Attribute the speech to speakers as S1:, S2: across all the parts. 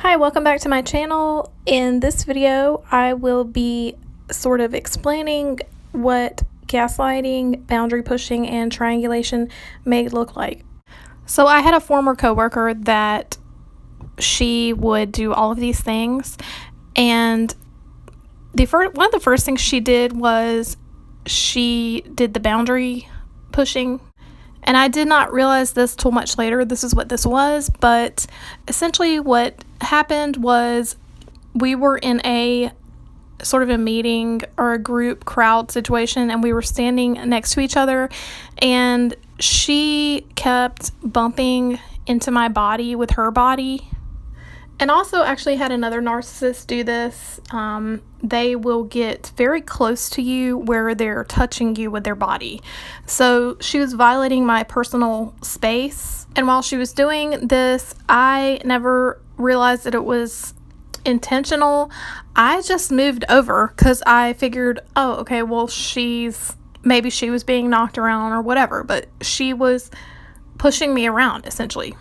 S1: Hi, welcome back to my channel. In this video, I will be sort of explaining what gaslighting, boundary pushing, and triangulation may look like. So I had a former coworker that she would do all of these things, and one of the first things she did was she did the boundary pushing. And I did not realize this till much later. This is what this was. But essentially what happened was we were in a sort of a meeting or a group crowd situation, and we were standing next to each other, and she kept bumping into my body with her body. And also actually had another narcissist do this. They will get very close to you where they're touching you with their body. So she was violating my personal space. And while she was doing this, I never realized that it was intentional. I just moved over because I figured, oh, okay, well, maybe she was being knocked around or whatever. But she was pushing me around, essentially.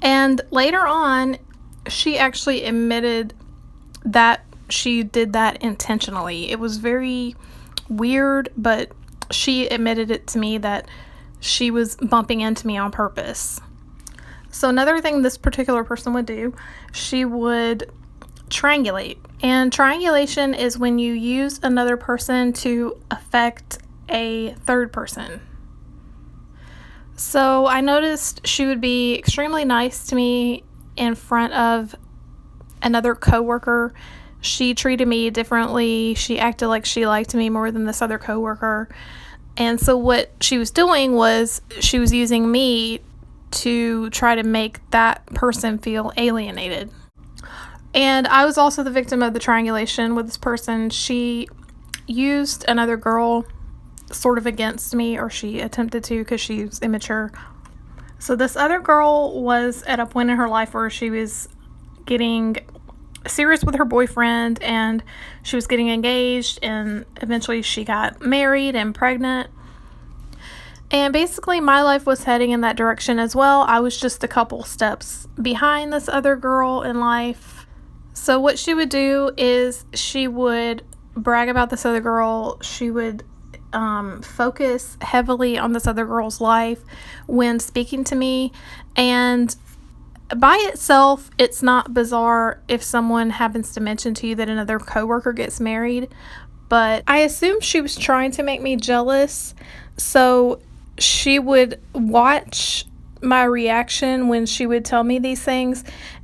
S1: And later on, she actually admitted that she did that intentionally. It was very weird, but she admitted it to me that she was bumping into me on purpose. So another thing this particular person would do, she would triangulate. And triangulation is when you use another person to affect a third person. So I noticed she would be extremely nice to me in front of another coworker. She treated me differently. She acted like she liked me more than this other coworker. And so what she was doing was she was using me to try to make that person feel alienated. And I was also the victim of the triangulation with this person. She used another girl sort of against me, or she attempted to, because she's immature. So this other girl was at a point in her life where she was getting serious with her boyfriend, and she was getting engaged, and eventually she got married and pregnant. And basically my life was heading in that direction as well. I was just a couple steps behind this other girl in life. So what she would do is she would brag about this other girl. She would focus heavily on this other girl's life when speaking to me. And by itself, it's not bizarre if someone happens to mention to you that another coworker gets married, but I assume she was trying to make me jealous. So she would watch my reaction when she would tell me these things,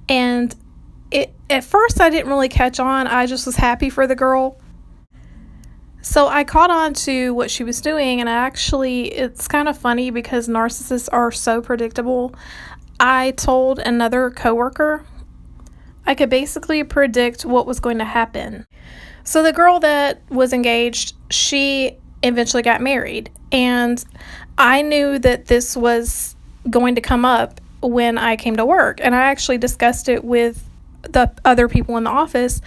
S1: and at first I didn't really catch on. I just was happy for the girl. So I caught on to what she was doing, and it's kind of funny because narcissists are so predictable. I told another coworker I could basically predict what was going to happen. So the girl that was engaged, she eventually got married, and I knew that this was going to come up when I came to work, and I actually discussed it with the other people in the office.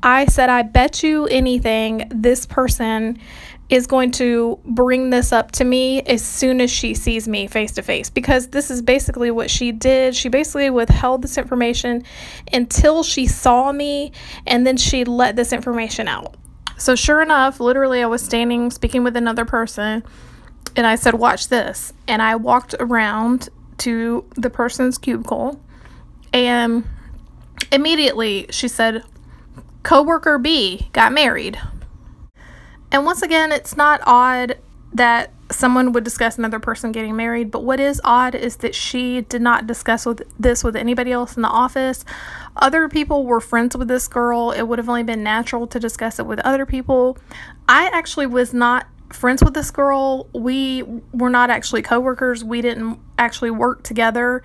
S1: I said, I bet you anything this person is going to bring this up to me as soon as she sees me face to face, because this is basically what she did. She basically withheld this information until she saw me, and then she let this information out. So sure enough, literally I was standing speaking with another person, and I said, watch this. And I walked around to the person's cubicle, and immediately she said, coworker B got married. And once again, it's not odd that someone would discuss another person getting married, but what is odd is that she did not discuss this with anybody else in the office. Other people were friends with this girl. It would have only been natural to discuss it with other people. I actually was not friends with this girl. We were not actually coworkers. We didn't actually work together.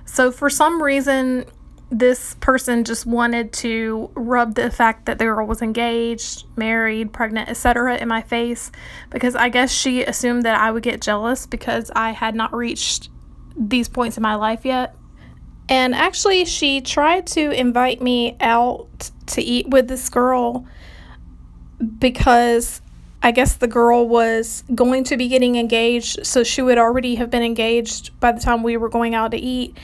S1: So for some reason, this person just wanted to rub the fact that the girl was engaged, married, pregnant, etc. in my face, because I guess she assumed that I would get jealous because I had not reached these points in my life yet. And actually, she tried to invite me out to eat with this girl because I guess the girl was going to be getting engaged, so she would already have been engaged by the time we were going out to eat.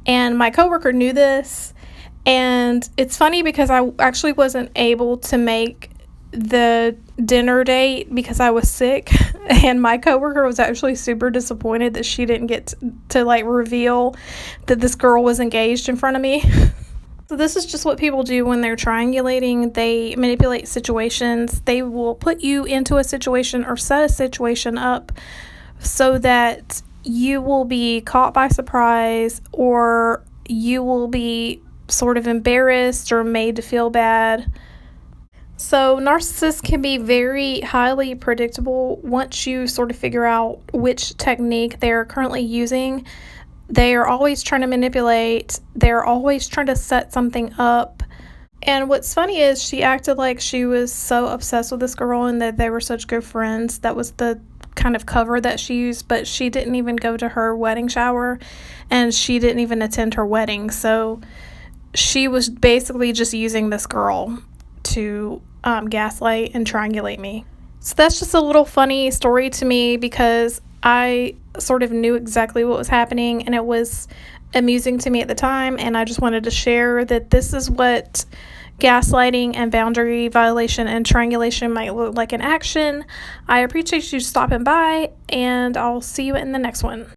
S1: And my coworker knew this, And it's funny because I actually wasn't able to make the dinner date because I was sick, and my coworker was actually super disappointed that she didn't get to like reveal that this girl was engaged in front of me. So this is just what people do when they're triangulating. They manipulate situations. They will put you into a situation or set a situation up so that you will be caught by surprise, or you will be sort of embarrassed or made to feel bad. So narcissists can be very highly predictable once you sort of figure out which technique they're currently using. They are always trying to manipulate. They're always trying to set something up. And what's funny is she acted like she was so obsessed with this girl and that they were such good friends. That was the kind of cover that she used, but she didn't even go to her wedding shower, and she didn't even attend her wedding. So she was basically just using this girl to gaslight and triangulate me. So that's just a little funny story to me because I sort of knew exactly what was happening, and it was amusing to me at the time, and I just wanted to share that this is what gaslighting and boundary violation and triangulation might look like in action. I appreciate you stopping by, and I'll see you in the next one.